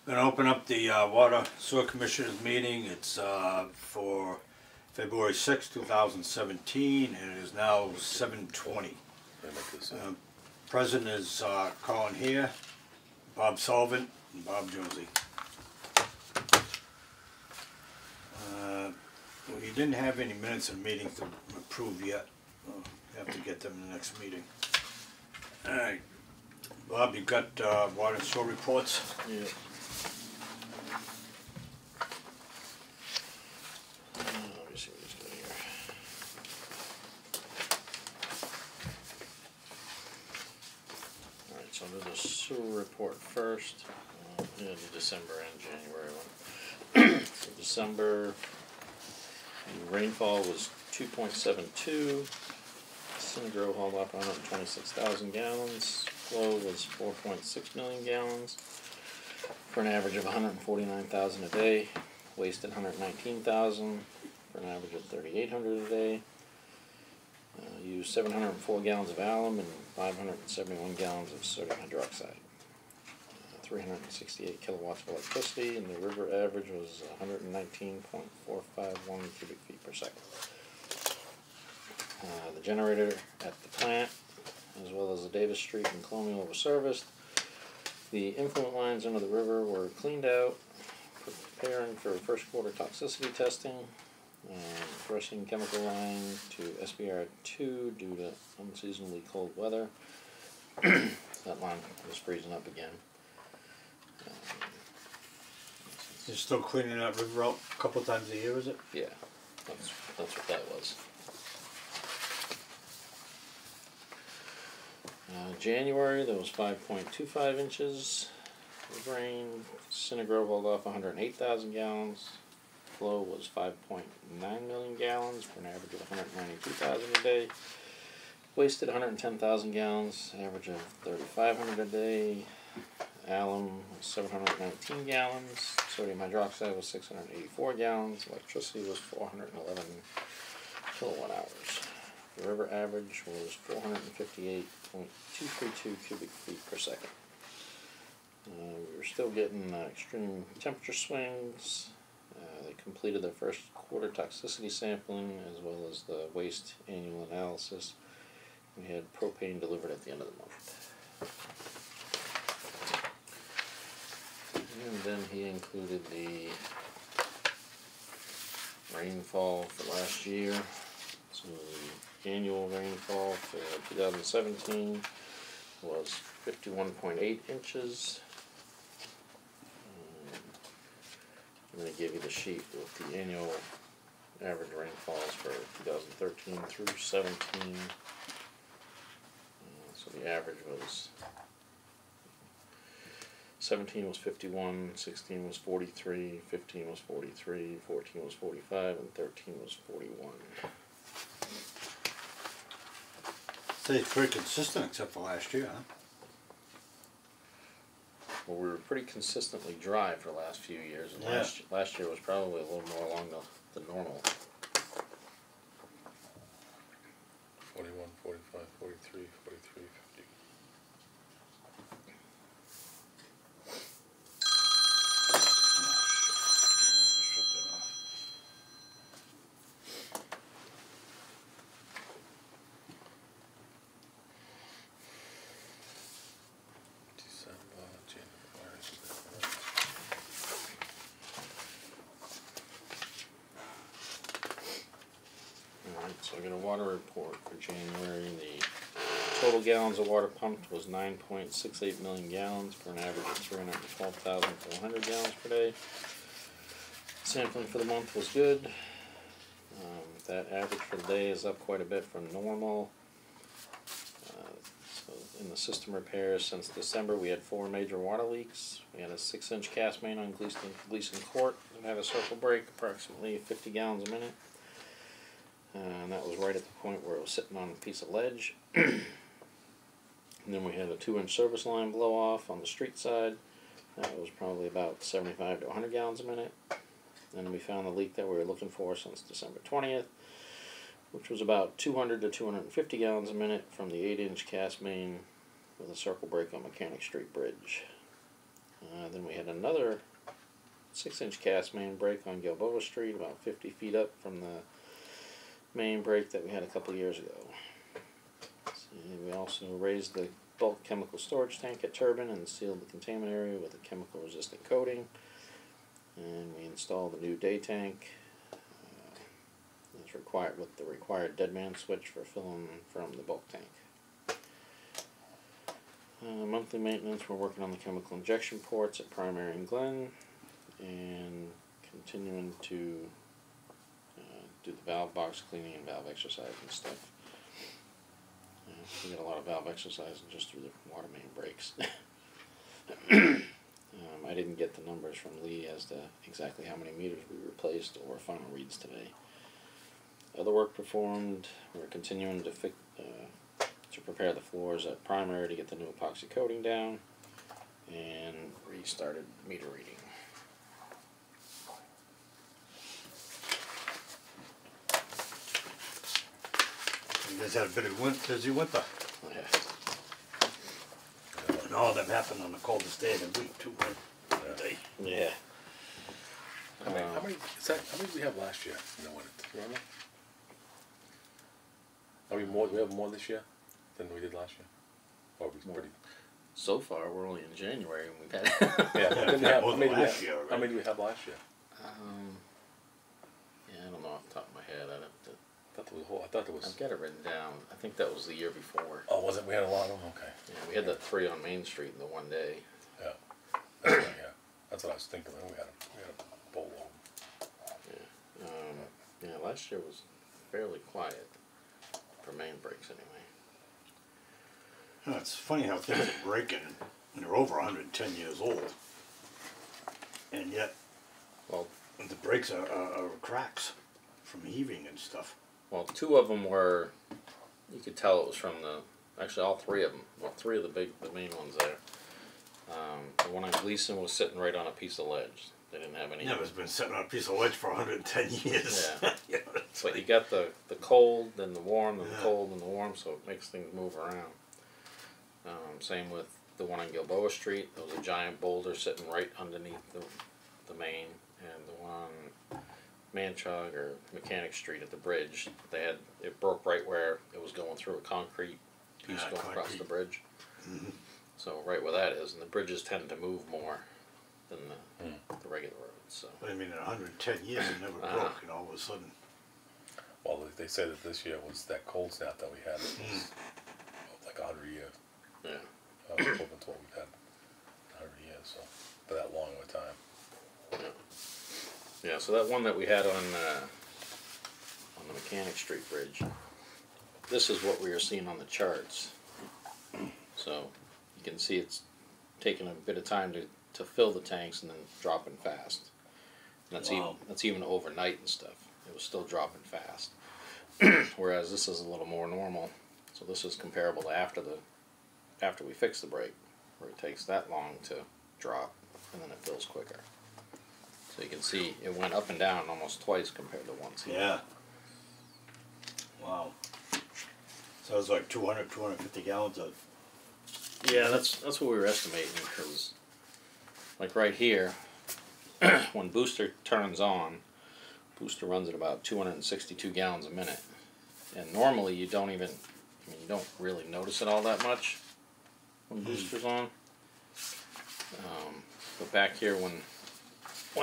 Going to open up the Water Sewer Commissioners meeting. It's for February 6, 2017, and it is now 7:20. President is Colin here, Bob Sullivan, and Bob Josie. We didn't have any minutes of meetings to approve yet. We'll have to get them in the next meeting. All right. Bob, you got water and sewer reports? Yeah. Let me see what he's got here. Alright, so I'll do the sewer report first. Yeah, the December and January one. So December, rainfall was 2.72. Grove hauled off 126,000 gallons. Flow was 4.6 million gallons for an average of 149,000 a day. Wasted 119,000 for an average of 3,800 a day. Used 704 gallons of alum and 571 gallons of sodium hydroxide. 368 kilowatts of electricity, and the river average was 119.451 cubic feet per second. The generator at the plant, as well as the Davis Street and Colonial, were serviced. The influent lines under the river were cleaned out, preparing for first quarter toxicity testing, addressing chemical line to SBR2 due to unseasonably cold weather. That line was freezing up again. You're still cleaning that river out a couple times a year, is it? Yeah, that's what that was. January, there was 5.25 inches of rain. Grove hauled off 108,000 gallons. Flow was 5.9 million gallons for an average of 192,000 a day. Wasted 110,000 gallons, average of 3,500 a day. Alum was 719 gallons. Sodium hydroxide was 684 gallons. Electricity was 411 kilowatt hours. The river average was 458.232 cubic feet per second. We were still getting extreme temperature swings. They completed their first quarter toxicity sampling as well as the waste annual analysis. We had propane delivered at the end of the month. And then he included the rainfall for last year. So the annual rainfall for 2017 was 51.8 inches. I'm going to give you the sheet with the annual average rainfalls for 2013 through 17. So the average was 17 was 51, 16 was 43, 15 was 43, 14 was 45, and 13 was 41. Stays pretty consistent except for last year, huh? Well, we were pretty consistently dry for the last few years, and yeah. last year was probably a little more along the normal. 41, 45, 43, 43, 50. So I got a water report for January. The total gallons of water pumped was 9.68 million gallons for an average of 312,400 gallons per day. Sampling for the month was good. That average for the day is up quite a bit from normal. So in the system repairs since December, we had 4 major water leaks. We had a 6-inch cast main on Gleason Court that had a circle break, approximately 50 gallons a minute. And that was right at the point where it was sitting on a piece of ledge. And then we had a 2-inch service line blow off on the street side. That was probably about 75 to 100 gallons a minute. And we found the leak that we were looking for since December 20th, which was about 200 to 250 gallons a minute from the 8-inch cast main with a circle break on Mechanic Street Bridge. Then we had another 6-inch cast main break on Gilboa Street, about 50 feet up from the main break that we had a couple years ago. We also raised the bulk chemical storage tank at Turbine and sealed the containment area with a chemical resistant coating. And we installed a new day tank. It's required with the required dead man switch for filling from the bulk tank. Monthly maintenance, we're working on the chemical injection ports at Primary and Glen, and continuing to do the valve box cleaning and valve exercise and stuff. We got a lot of valve exercise just through the water main breaks. I didn't get the numbers from Lee as to exactly how many meters we replaced or final reads today. Other work performed, we're continuing to prepare the floors at Primary to get the new epoxy coating down, and restarted meter reading. You guys had a busy winter. Yeah. And all of them happened on the coldest day of the week too, right? Yeah. How many did we have last year? You know what? Do you remember? Do we have more this year than we did last year? Or we pretty? So far, we're only in January and we've had. Yeah. How many did we have last year? Yeah, I don't know off the top of my head. I'd have to. I thought there was. I've got it written down. I think that was the year before. Oh, was it? We had a lot of them. Okay. Yeah, we had the 3 on Main Street in the one day. Yeah. That's right, yeah. That's what I was thinking. We had a boatload. Yeah. Yeah. Last year was fairly quiet for main breaks anyway. You know, it's funny how things are breaking, and they're over 110 years old, and yet, Well, the breaks are cracks from heaving and stuff. Well, 2 of them were, you could tell it was from actually all 3 of them. Well, 3 of the main ones there. The one on Gleason was sitting right on a piece of ledge. They didn't have any. Yeah, it's been sitting on a piece of ledge for 110 years. Yeah. You know, it's But like- you got the cold, then the warm, then the cold, and the warm, so it makes things move around. Same with the one on Gilboa Street. There was a giant boulder sitting right underneath the main, and the one on Manchog or Mechanic Street at the bridge. It broke right where it was going through a concrete piece going across the bridge. Mhm. So right where that is, and the bridges tend to move more than the regular roads. So. But I mean, in 110 years, it never broke, and all of a sudden. Well, they say that this year was that cold snap that we had. It was like 100 years. Yeah. Open to what we've had 100 years, so for that long of a time. Yeah, so that one that we had on the Mechanic Street Bridge, this is what we were seeing on the charts. So you can see it's taking a bit of time to fill the tanks and then dropping fast. And that's even overnight and stuff. It was still dropping fast. Whereas this is a little more normal. So this is comparable to after we fix the brake, where it takes that long to drop and then it fills quicker. So you can see it went up and down almost twice compared to once. Yeah. Wow. So it was like 200, 250 gallons of. Yeah, that's what we were estimating, because like right here, when booster turns on, booster runs at about 262 gallons a minute, and normally you don't really notice it all that much when booster's on. But back here when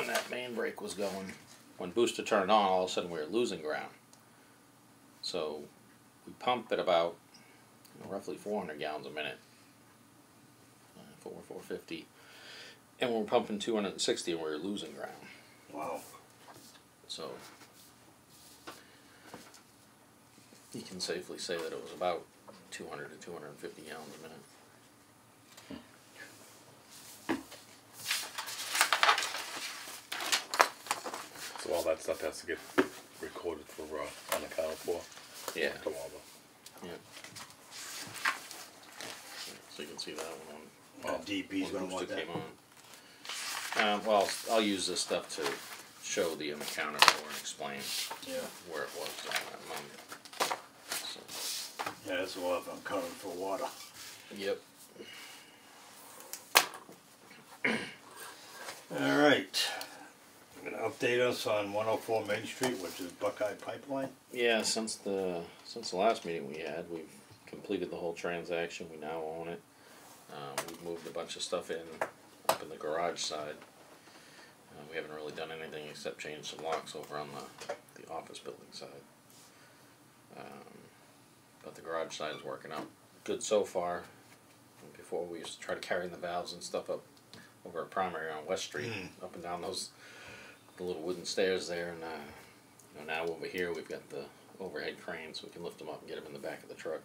that main brake was going, when booster turned on, all of a sudden we were losing ground. So we pump at about roughly 400 gallons a minute, 450, and we're pumping 260 and we're losing ground. Wow. So you can safely say that it was about 200 to 250 gallons a minute. So all that stuff has to get recorded for unaccounted for. Yeah. To all Yeah. So you can see that one. DP's when gonna want Booster that. came on. Well, I'll use this stuff to show the accountant for and explain Yeah. where it was during that month. So. Yeah, that's a lot of uncovered for water. Yep. update us on 104 Main Street, which is Buckeye Pipeline? Yeah, since the last meeting we had, we've completed the whole transaction. We now own it. We've moved a bunch of stuff up in the garage side. We haven't really done anything except change some locks over on the office building side. But the garage side is working out good so far. Before we used to try to carry the valves and stuff up over at Primary on West Street, up and down the little wooden stairs there, and you know, now over here we've got the overhead crane, so we can lift them up and get them in the back of the truck.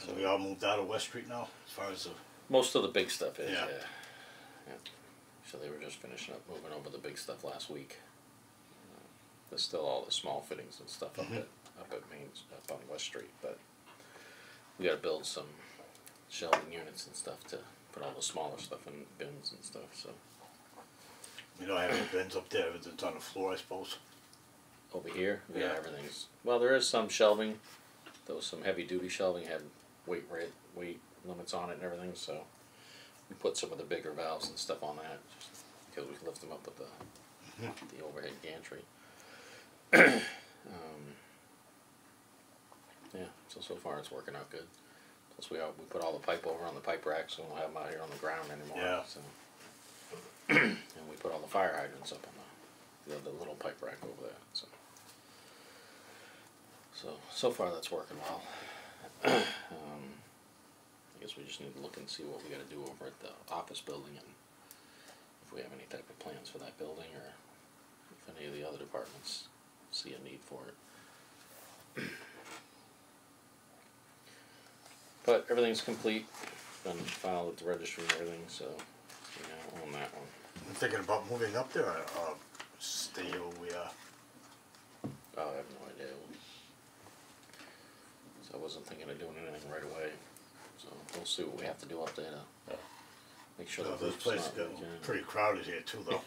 So we all moved out of West Street now, as far as the... Most of the big stuff is, Yeah. yeah. So they were just finishing up moving over the big stuff last week. There's still all the small fittings and stuff up on West Street, but we got to build some shelving units and stuff to put all the smaller stuff in bins and stuff. So You don't have any bins up there, everything's on the floor, I suppose. over here, yeah, Yeah. everything's, well, there is some shelving. There was some heavy duty shelving, had weight limits on it and everything, so we put some of the bigger valves and stuff on that just because we can lift them up with the overhead gantry. Yeah, so far it's working out good. Plus we put all the pipe over on the pipe racks, so we don't have them out here on the ground anymore. Yeah. So. And we put all the fire hydrants up on the little pipe rack over there. So far that's working well. I guess we just need to look and see what we got to do over at the office building, and if we have any type of plans for that building, or if any of the other departments see a need for it. But everything's complete, been filed with the registry and everything, so we now own that one. I'm thinking about moving up there, stay where we are. Oh, I have no idea. So I wasn't thinking of doing anything right away. So we'll see what we have to do up there to make sure No, the this roof's place not got leaking. pretty crowded here too, though.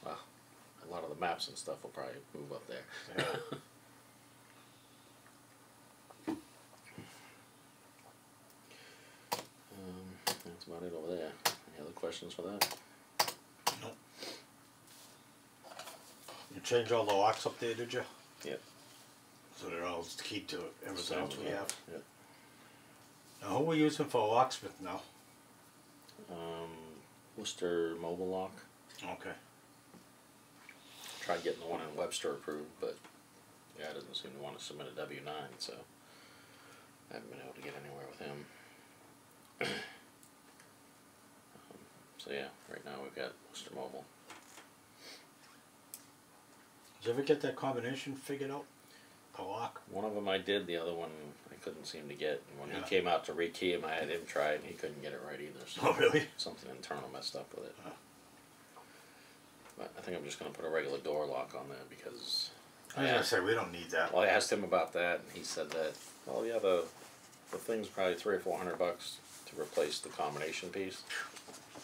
Well, a lot of the maps and stuff will probably move up there. Yeah. That's about it over there. Any other questions for that? No. You changed all the locks up there, did you? Yep. So they're all keyed to everything else we have. Yep. Now, who are we using for a locksmith now? Worcester Mobile Lock. Okay. Tried getting the one in Webster approved, but the guy doesn't seem to want to submit a W-9, so I haven't been able to get anywhere with him. So yeah, right now we've got Worcester Mobile. Did you ever get that combination figured out? The lock? One of them I did, the other one I couldn't seem to get. And when Yeah. he came out to rekey him, I had him try it, and he couldn't get it right either. So Oh, really? something internal messed up with it. Huh. But I think I'm just going to put a regular door lock on there because I was gonna say, we don't need that. well, I asked him about that, and he said that, well, yeah, the thing's probably $300 or $400 to replace the combination piece.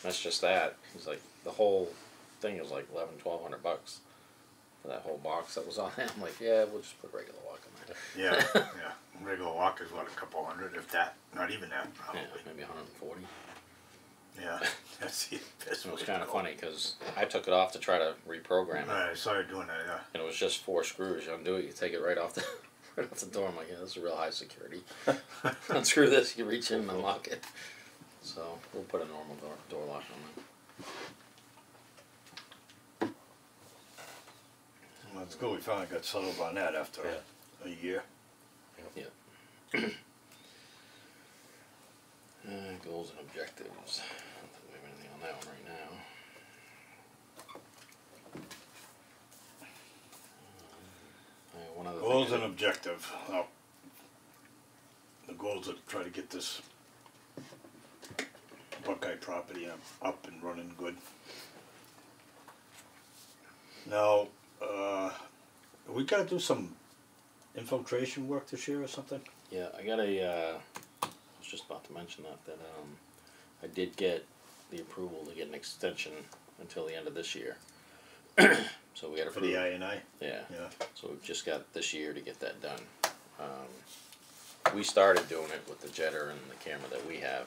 That's just that. He's like, the whole thing is like $1,100-$1,200 for that whole box that was on it. I'm like, yeah, we'll just put a regular lock on there. Yeah, yeah. Regular lock is what, a couple hundred, if that. Not even that, probably. Yeah, maybe 140. Yeah, that's the best It was way kind to of go. funny because I took it off to try to reprogram it, Right, I saw you doing that, yeah. and it was just 4 screws. You undo it, you take it right off the door. I'm like, yeah, this is real high security. Unscrew this, you reach in and unlock it. So we'll put a normal door lock on it. Well, it's good we finally got settled on that after a year. Yeah. Goals and objectives. I don't think we have anything on that one right now. One other Goals thing and objective. Well, the goals are to try to get this Buckeye property up and running good. Now, we gotta do some infiltration work this year or something? Yeah, I got I was just about to mention that I did get the approval to get an extension until the end of this year. So we got For the approved. I&I? Yeah. Yeah. So we've just got this year to get that done. We started doing it with the jetter and the camera that we have,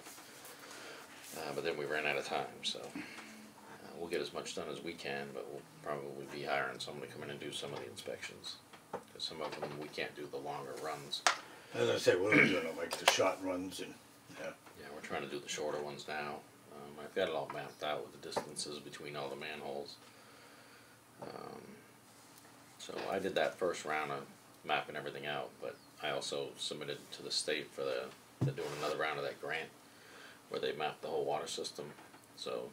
but then we ran out of time. So we'll get as much done as we can, but we'll probably be hiring someone to come in and do some of the inspections. Because some of them we can't do the longer runs. As I said, we're doing like the short runs and, yeah. Yeah, we're trying to do the shorter ones now. I've got it all mapped out with the distances between all the manholes. So I did that first round of mapping everything out, but I also submitted to the state for they're doing another round of that grant where they map the whole water system. So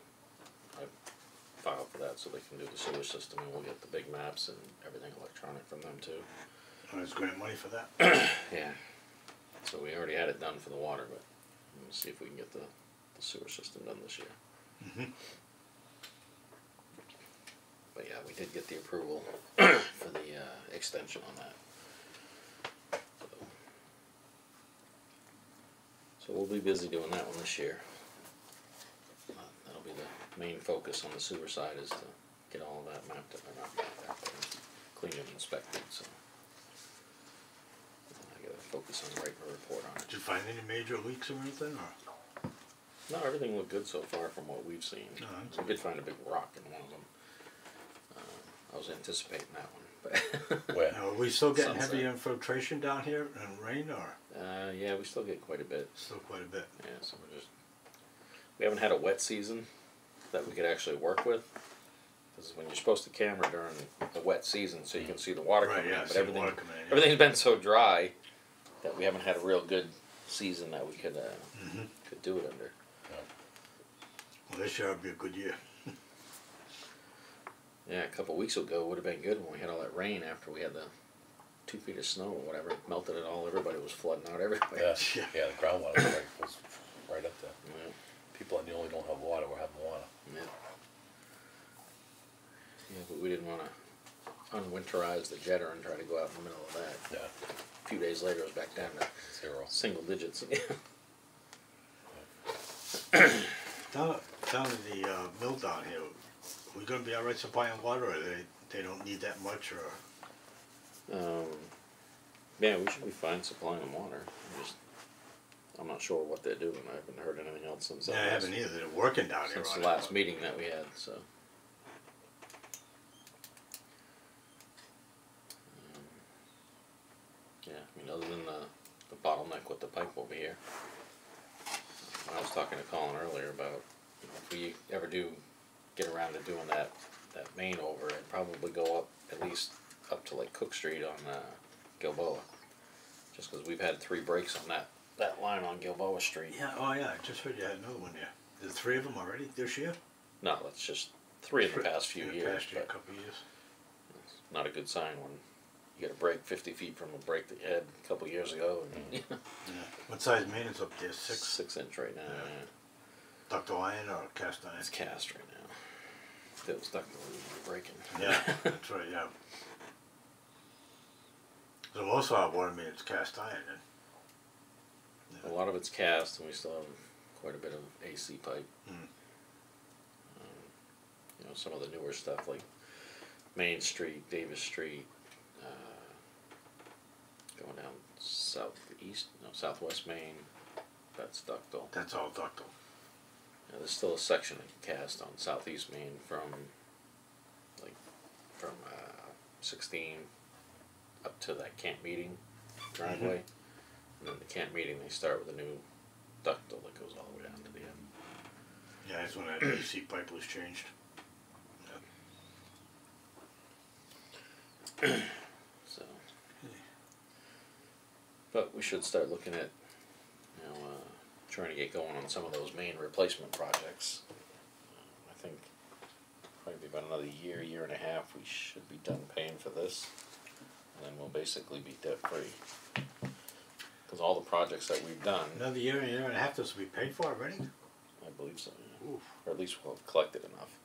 I filed for that so they can do the sewer system, and we'll get the big maps and everything electronic from them too. There's grant money for that. Yeah. So we already had it done for the water, but we'll see if we can get the sewer system done this year. Mm-hmm. But yeah, we did get the approval for the extension on that. So we'll be busy doing that one this year. That'll be the main focus on the sewer side, is to get all of that mapped up, or not mapped out, but cleaned and inspected. So I gotta focus on writing a report on it. Did you find any major leaks or anything, or? No, everything looked good so far from what we've seen. No, We did find a big rock in one of them. I was anticipating that one, but Where? Now, are we still getting Sunset. heavy infiltration down here and rain, or? yeah, we still get quite a bit. Still quite a bit. Yeah, so we haven't had a wet season that we could actually work with. Because when you're supposed to camera during the wet season, so you can see the water Right, coming yeah, in, but see the water coming in, yeah. everything's been so dry that we haven't had a real good season that we could do it under. Well, this year will be a good year. Yeah, a couple of weeks ago would have been good when we had all that rain after we had the 2 feet of snow or whatever. It melted it all. Everybody was flooding out everywhere. Yeah, yeah, the groundwater was right up there. Yeah. People that only don't have water were having water. Yeah. Yeah, but we didn't want to unwinterize the jetter and try to go out in the middle of that. Yeah, A few days later, it was back down to zero. single digits again. Down at the mill down here, we gonna be all right supplying water, or they don't need that much, or? Yeah, we should be fine supplying them water. I'm not sure what they're doing. I haven't heard anything else since Yeah, I haven't either. They're working down here since on the it, last but- meeting that we had. So. Yeah, I mean, other than the bottleneck with the pipe over here. I was talking to Colin earlier about, you know, if we ever do get around to doing that main over, it'd probably go up at least up to like Cook Street on Gilboa. Just because we've had 3 breaks on that line on Gilboa Street. Yeah, oh yeah, I just heard you had another one there. There's 3 of them already this year? No, that's just 3 in the past few In the years. past year, But couple of years. it's not a good sign when you get a break 50 feet from a break that you had a couple years ago. And Yeah. What size main is up there? 6? 6 inch right now. Yeah. Yeah. Ductile iron or cast iron? It's cast right now. If it was stuck, it would be breaking. Yeah, that's right, yeah. So most of our water main is cast iron then. A lot of it's cast, and we still have quite a bit of AC pipe. Mm. You know, some of the newer stuff like Main Street, Davis Street, going down southwest Main. That's ductile. That's all ductile. Yeah, there's still a section of cast on southeast Main from 16 up to that camp meeting driveway. And then the camp meeting, they start with a new ductile that goes all the way down to the end. Yeah, that's when that AC pipe was changed. So, but we should start looking at, you know, trying to get going on some of those main replacement projects. I think probably about another year and a half, we should be done paying for this, and then we'll basically be debt free. Because all the projects that we've done, Another year and a half, this will be paid for already? I believe so, yeah. Oof. Or at least we'll have collected enough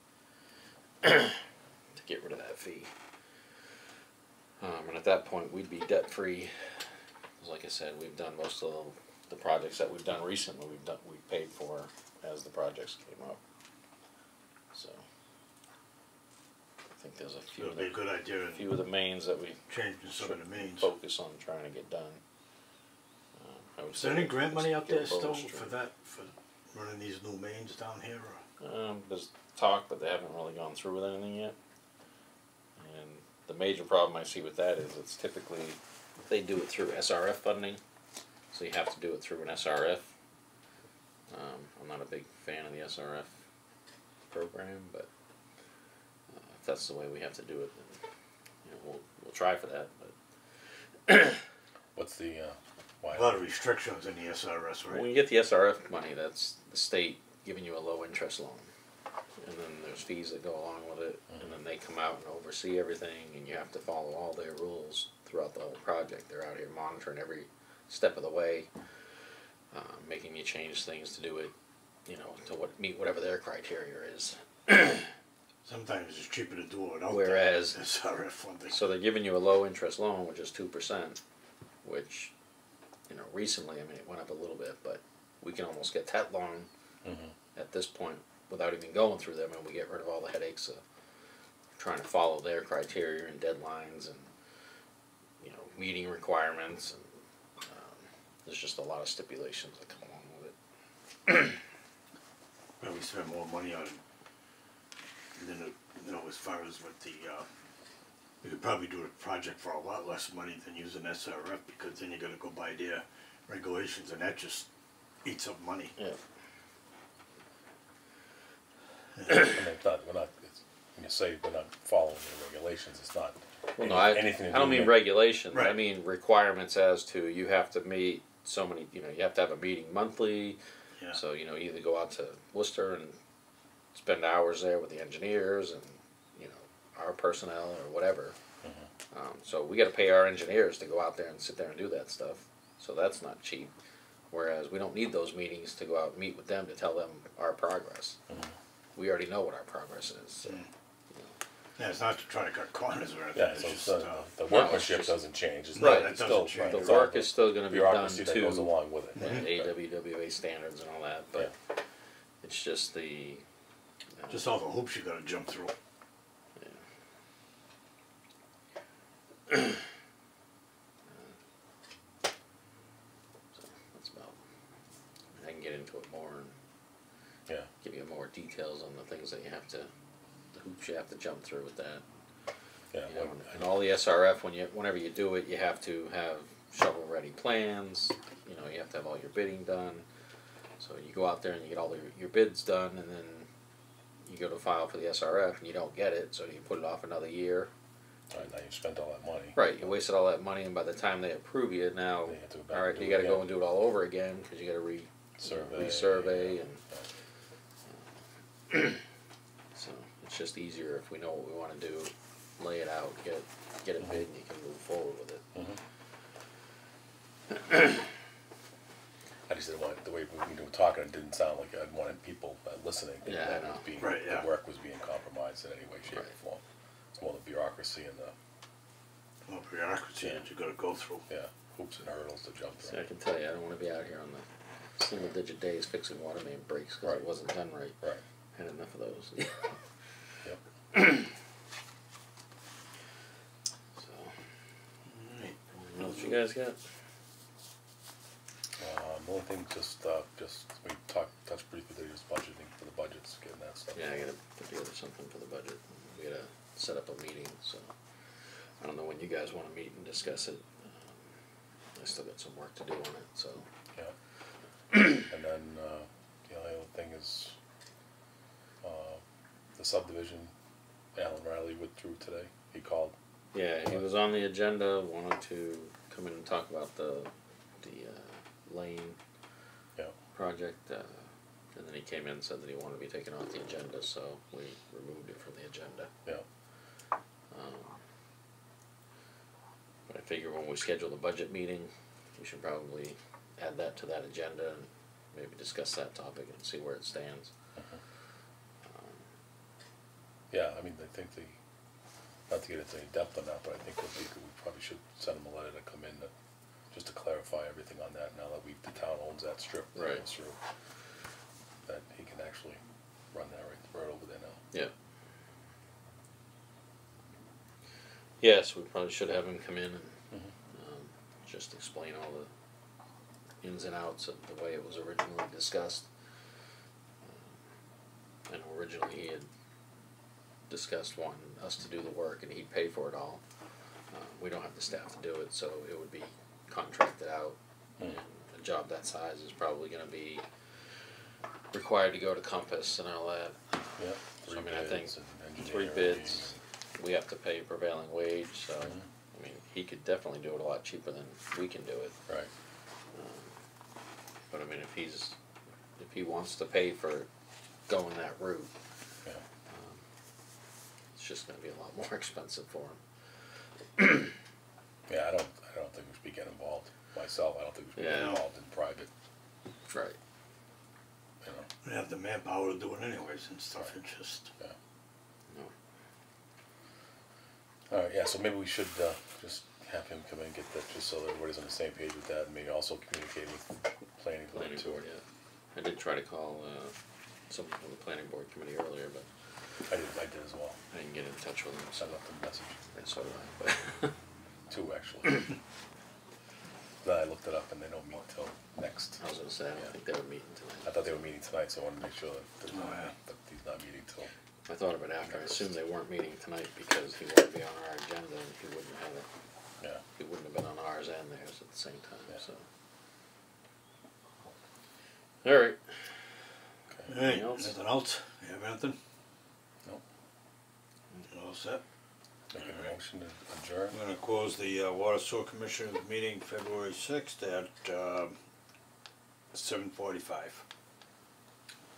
to get rid of that fee. And at that point, we'd be debt free. Like I said, we've done most of the projects that we've done recently. We've paid for as the projects came up. So I think there's a few. It'll be a good idea in few of the mains that we changing some of the mains. focus on trying to get done. I would Is there say any grant money out there Gilboa still Street. for that, for running these new mains down here, or? There's talk, but they haven't really gone through with anything yet. And the major problem I see with that is it's typically they do it through SRF funding, so you have to do it through an SRF. I'm not a big fan of the SRF program, but if that's the way we have to do it, then we'll try for that. But What's the, why? A lot of restrictions in the SRS, right? when you get the SRF money, that's the state giving you a low interest loan, and then there's fees that go along with it, and then they come out and oversee everything, and you have to follow all their rules throughout the whole project. They're out here monitoring every step of the way, making you change things to do it, to meet whatever their criteria is. Sometimes it's cheaper to do it without Whereas- that SRF funding. So they're giving you a low interest loan, which is 2%, which, recently, it went up a little bit, but we can almost get that loan at this point without even going through them, and we get rid of all the headaches of trying to follow their criteria and deadlines and, meeting requirements, and there's just a lot of stipulations that come along with it. But we spend more money on it than, as far as with the, we could probably do a project for a lot less money than using SRF, because then you gotta go by their regulations, and that just eats up money. Yeah. When you say we're not following the regulations, it's not Well, no, anything to do I don't mean with regulations. I Right. mean requirements as to you have to meet so many. You have to have a meeting monthly. Yeah. So either go out to Worcester and spend hours there with the engineers and our personnel or whatever. So we got to pay our engineers to go out there and sit there and do that stuff. So that's not cheap. Whereas we don't need those meetings to go out and meet with them to tell them our progress. We already know what our progress is. So. Yeah, it's not to try to cut corners or anything, Yeah, it's so just, the workmanship doesn't change. It's Right, not, that it's doesn't still, change. The it's all work is still going to be done bureaucracy that goes to along with it. AWWA standards and all that, but it's just the just all the hoops you gotta jump through. So that's about. I can get into it more and give you more details on the things that the hoops you have to jump through with that. Yeah, And all the SRF, whenever you do it, you have to have shovel-ready plans. You have to have all your bidding done. So you go out there and you get all your bids done, and then you go to file for the SRF and you don't get it, so you put it off another year. Right, now you've spent all that money. Right, you wasted all that money, and by the time they approve you, now, They have to go back all right, and do you it got to go again. and do it all over again because you got to resurvey, and so it's just easier if we know what we want to do, lay it out, get it bid, and you can move forward with it. I just didn't want the way we were talking. It didn't sound like I wanted people listening. Yeah, that I know. was being, Right, yeah. the work was being compromised in any way, shape, Right. or form. It's more the bureaucracy and the More bureaucracy that you gotta go through. hoops and hurdles to jump See, through. I can tell you, I don't want to be out here on the single-digit days fixing water main breaks because Right. it wasn't done right. Right. Had enough of those. Yep. So, what else you guys got? The only thing, just we touched briefly there, just budgeting for the budgets, getting that stuff. Yeah, I gotta put together something for the budget. We gotta set up a meeting, so I don't know when you guys wanna meet and discuss it. I still got some work to do on it, so. Yeah. And then the only other thing is the subdivision. Alan Riley withdrew today. He called. Yeah, he was on the agenda, wanted to come in and talk about the lane project, and then he came in and said that he wanted to be taken off the agenda, so we removed it from the agenda. Yeah. But I figure when we schedule the budget meeting, we should probably add that to that agenda and maybe discuss that topic and see where it stands. Yeah, I mean, I think not to get into any depth on that, but I think we probably should send him a letter to come in just to clarify everything on that. Now that the town owns that strip that Right. goes through, that he can actually run that right over there now. Yeah. Yes, we probably should have him come in and just explain all the ins and outs of the way it was originally discussed. I know originally he had discussed wanting us to do the work and he'd pay for it all. We don't have the staff to do it, so it would be contracted out. And a job that size is probably gonna be required to go to Compass and all that. Yeah. So I mean, I think and 3 engineering bids, we have to pay prevailing wage, so, I mean, he could definitely do it a lot cheaper than we can do it. Right. But I mean, if he wants to pay for going that route, Yeah. it's just gonna be a lot more expensive for him. Yeah, I don't think we should be getting involved. Myself, I don't think we should be Yeah. getting involved in private, Right. you know. We have the manpower to do it anyways and stuff, it's just. Yeah. No. Alright, yeah, so maybe we should, just have him come in and get that, just so that everybody's on the same page with that, and maybe also communicate with planning board Planning too. board, yeah. I did try to call, someone from the planning board committee earlier, but I did as well. I didn't get in touch with them, so. I left him a message, So did I, but. 2 actually. Then I looked it up and they don't meet till next. I was gonna say, I don't Yeah. think they were meeting I tonight. thought they were meeting tonight, so I wanted to make sure that, Oh, yeah. that he's not meeting till, I thought of it after, I assumed they weren't meeting tonight because he wouldn't be on our agenda and he wouldn't have it, yeah. he wouldn't have been on ours and theirs at the same time, Yeah. so. Alright, Hey, Anything else? anything else? You have anything? Nope. All set? Making a Alright. motion to adjourn. I'm gonna close the Water Sewer Commissioners meeting February 6th at 7:45.